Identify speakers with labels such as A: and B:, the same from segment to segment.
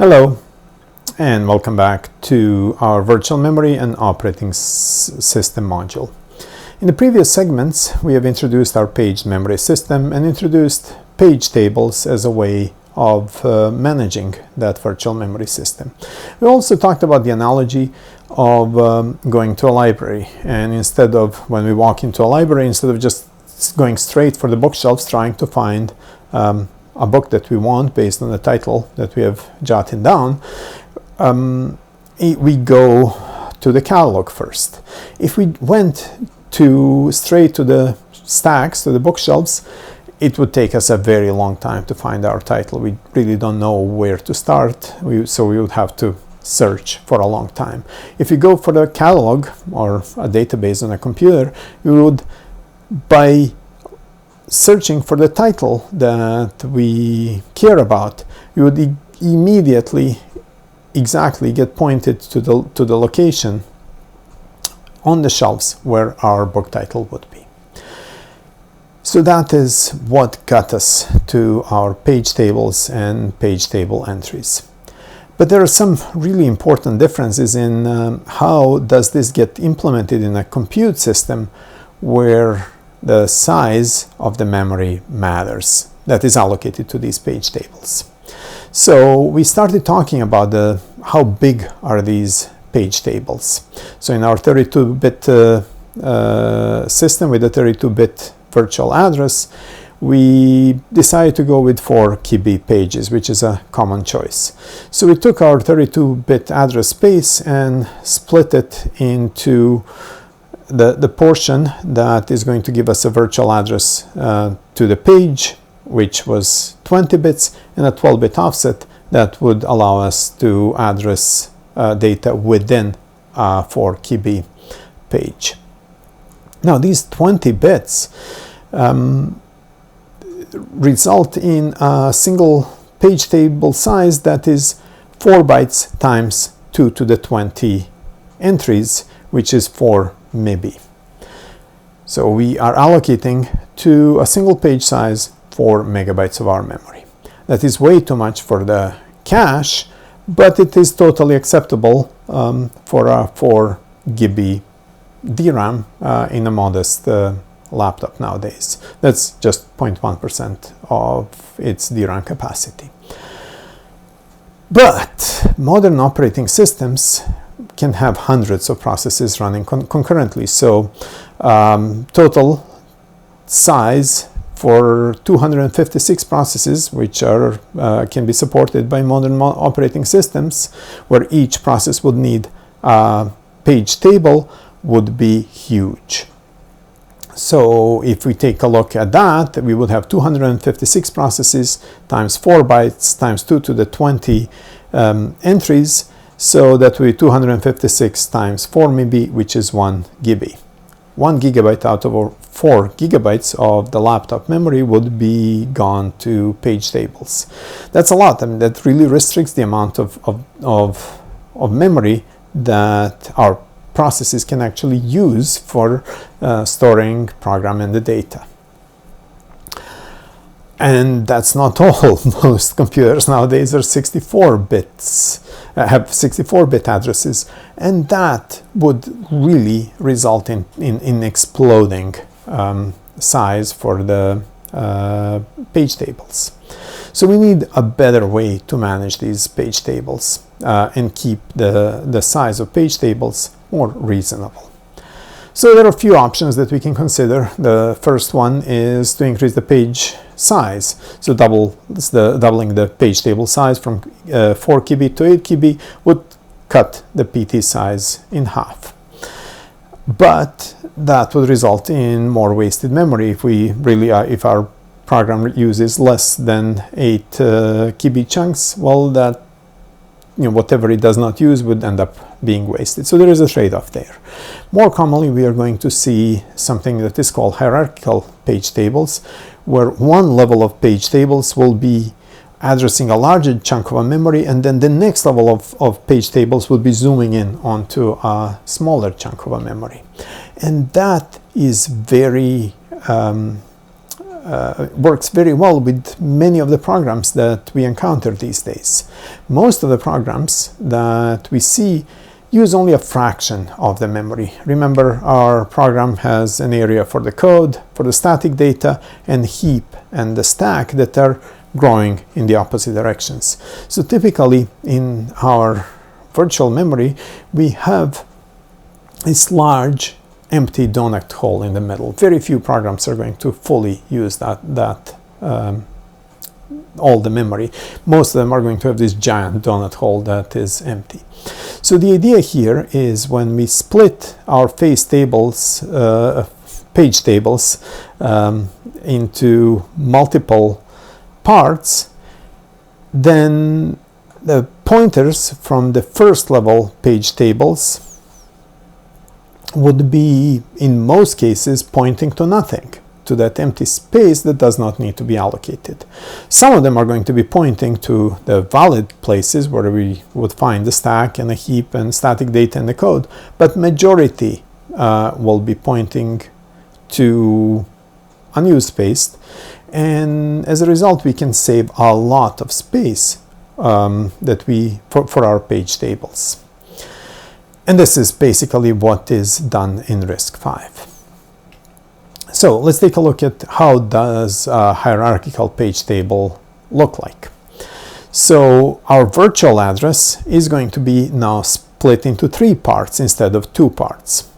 A: Hello and welcome back to our virtual memory and operating system module. In the previous segments we have introduced our page memory system and introduced page tables as a way of managing that virtual memory system. We also talked about the analogy of going to a library, and instead of, when we walk into a library, instead of just going straight for the bookshelves trying to find a book that we want based on the title that we have jotted down, we go to the catalog first. If we went straight to the stacks, to the bookshelves, it would take us a very long time to find our title. We really don't know where to start, so we would have to search for a long time. If you go for the catalog or a database on a computer, you would, by searching for the title that we care about, you would immediately exactly get pointed to the location on the shelves where our book title would be. So that is what got us to our page tables and page table entries. But there are some really important differences in how does this get implemented in a compute system where the size of the memory matters that is allocated to these page tables. So we started talking about how big are these page tables. So in our 32-bit system with a 32-bit virtual address, we decided to go with 4 KB pages, which is a common choice. So we took our 32-bit address space and split it into the portion that is going to give us a virtual address to the page, which was 20 bits, and a 12-bit offset that would allow us to address data within a 4 KB page. Now these 20 bits result in a single page table size that is 4 bytes times 2 to the 20 entries, which is 4 MB. So we are allocating to a single page size 4 megabytes of our memory. That is way too much for the cache, but it is totally acceptable for a 4 GB DRAM in a modest laptop nowadays. That's just 0.1% of its DRAM capacity. But modern operating systems can have hundreds of processes running concurrently. So total size for 256 processes, which can be supported by modern operating systems, where each process would need a page table, would be huge. So if we take a look at that, we would have 256 processes times 4 bytes times 2 to the 20 entries. So that would be 256 times 4 MB, which is 1 GB. 1 gigabyte out of 4 gigabytes of the laptop memory would be gone to page tables. That's a lot. I mean, that really restricts the amount of memory that our processes can actually use for storing, programming the data. And that's not all. Most computers nowadays are 64 bits, have 64-bit addresses, and that would really result in exploding size for the page tables. So we need a better way to manage these page tables and keep the size of page tables more reasonable. So there are a few options that we can consider. The first one is to increase the page size. So doubling the page table size from 4 KB to 8 KB would cut the PT size in half. But that would result in more wasted memory if our program uses less than 8 KB chunks. Well, that whatever it does not use would end up being wasted. So there is a trade-off there. More commonly, we are going to see something that is called hierarchical page tables, where one level of page tables will be addressing a larger chunk of a memory, and then the next level of page tables will be zooming in onto a smaller chunk of a memory. And that is very works very well with many of the programs that we encounter these days. Most of the programs that we see use only a fraction of the memory. Remember, our program has an area for the code, for the static data, and heap and the stack that are growing in the opposite directions. So typically in our virtual memory, we have this large empty donut hole in the middle. Very few programs are going to fully use all the memory. Most of them are going to have this giant donut hole that is empty. So the idea here is when we split our page tables into multiple parts, then the pointers from the first level page tables would be, in most cases, pointing to nothing, to that empty space that does not need to be allocated. Some of them are going to be pointing to the valid places where we would find the stack and a heap and static data in the code, but majority will be pointing to unused space, and as a result we can save a lot of space for our page tables. And this is basically what is done in RISC-V. So let's take a look at how does a hierarchical page table look like. So our virtual address is going to be now split into 3 parts instead of 2 parts.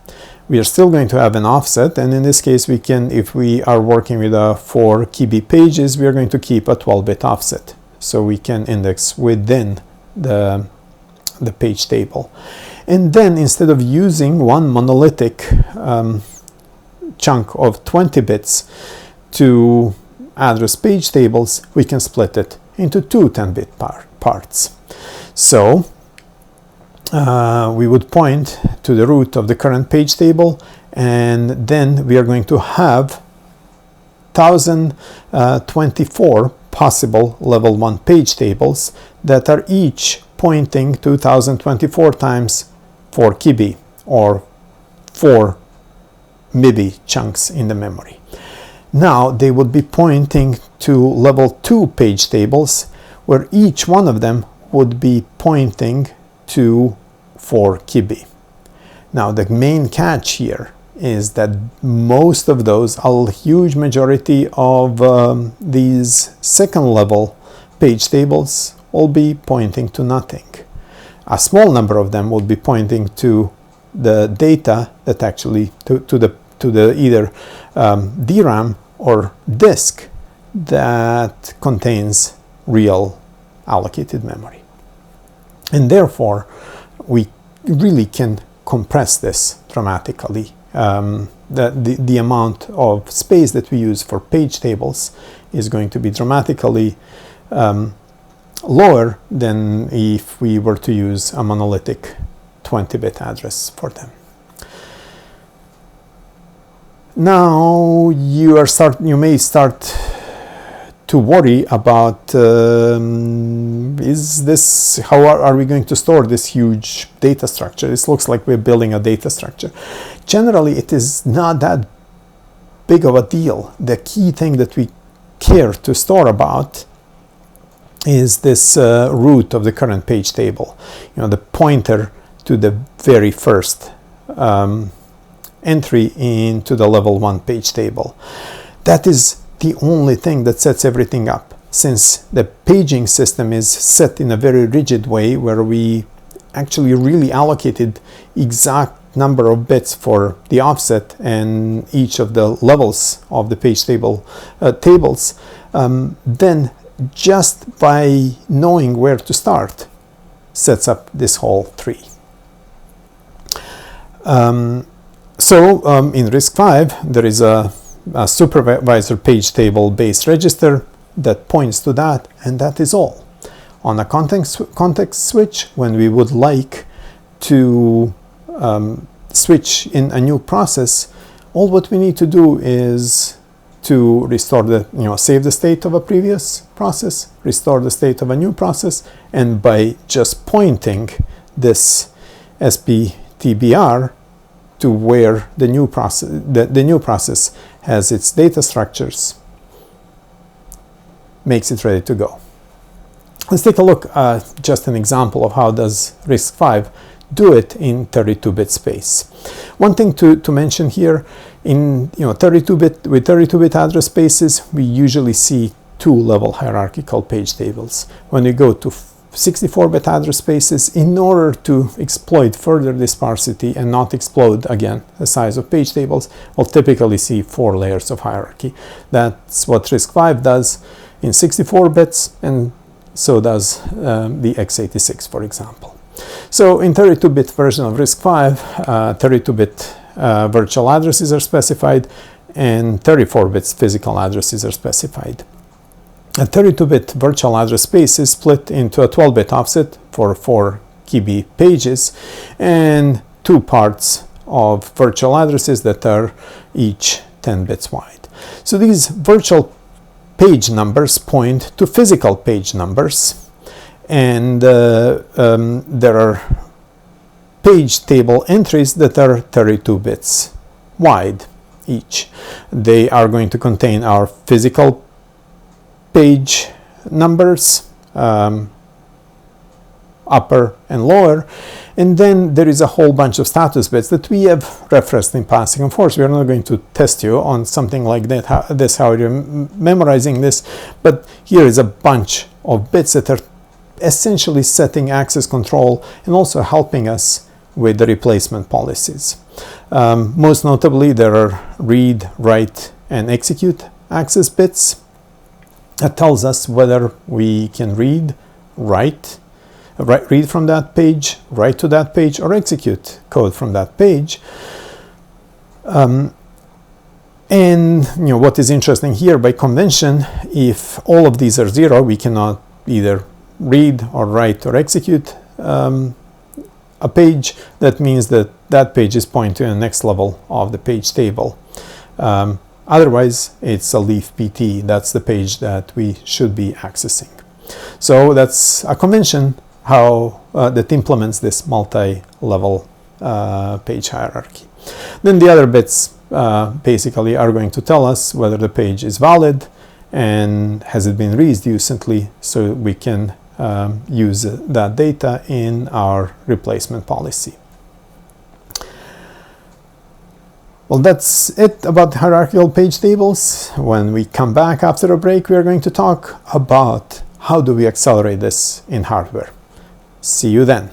A: We are still going to have an offset, and in this case we can, if we are working with 4 KB pages, we are going to keep a 12-bit offset. So we can index within the page table. And then instead of using one monolithic chunk of 20 bits to address page tables, we can split it into 2 10-bit parts. So we would point to the root of the current page table, and then we are going to have 1024 possible level 1 page tables that are each pointing to 1024 times 4 KB, or 4 MIB chunks in the memory. Now they would be pointing to level 2 page tables, where each one of them would be pointing to 4 KB. Now the main catch here is that most of those, a huge majority of these second level page tables will be pointing to nothing. A small number of them would be pointing to the data that actually to the either DRAM or disk that contains real allocated memory. And therefore we really can compress this dramatically. The amount of space that we use for page tables is going to be dramatically lower than if we were to use a monolithic 20-bit address for them. Now you may start to worry about how are we going to store this huge data structure? This looks like we're building a data structure. Generally, it is not that big of a deal. The key thing that we care to store about is this root of the current page table, the pointer to the very first entry into the level 1 page table. That is the only thing that sets everything up, since the paging system is set in a very rigid way where we actually really allocated exact number of bits for the offset and each of the levels of the page tables, then just by knowing where to start sets up this whole tree. In RISC-V there is a supervisor page table based register that points to that, and that is all. On a context switch, when we would like to switch in a new process, all what we need to do is to restore save the state of a previous process, restore the state of a new process, and by just pointing this SPTBR to where the new process has its data structures, makes it ready to go. Let's take a look at just an example of how does RISC-V do it in 32-bit space. One thing to mention here, in 32-bit with 32-bit address spaces, we usually see two-level hierarchical page tables. When we go to 64-bit address spaces, in order to exploit further disparsity and not explode again the size of page tables, we'll typically see 4 layers of hierarchy. That's what RISC-V does in 64 bits, and so does the x86, for example. So in 32-bit version of RISC-V, 32-bit virtual addresses are specified, and 34-bit physical addresses are specified. A 32-bit virtual address space is split into a 12-bit offset for 4 KB pages and 2 parts of virtual addresses that are each 10 bits wide. So these virtual page numbers point to physical page numbers, and there are page table entries that are 32 bits wide each. They are going to contain our physical page numbers, upper and lower, and then there is a whole bunch of status bits that we have referenced in passing. Of course, we are not going to test you on something like that, how you're memorizing this, but here is a bunch of bits that are essentially setting access control and also helping us with the replacement policies. Most notably, there are read, write, and execute access bits. That tells us whether we can read from that page, write to that page, or execute code from that page. And what is interesting here, by convention, if all of these are 0, we cannot either read or write or execute a page. That means that that page is pointing to the next level of the page table. Otherwise, it's a leaf PT. That's the page that we should be accessing. So that's a convention how that implements this multi-level page hierarchy. Then the other bits basically are going to tell us whether the page is valid and has it been reused recently, so we can use that data in our replacement policy. Well, that's it about hierarchical page tables. When we come back after a break, we are going to talk about how do we accelerate this in hardware. See you then.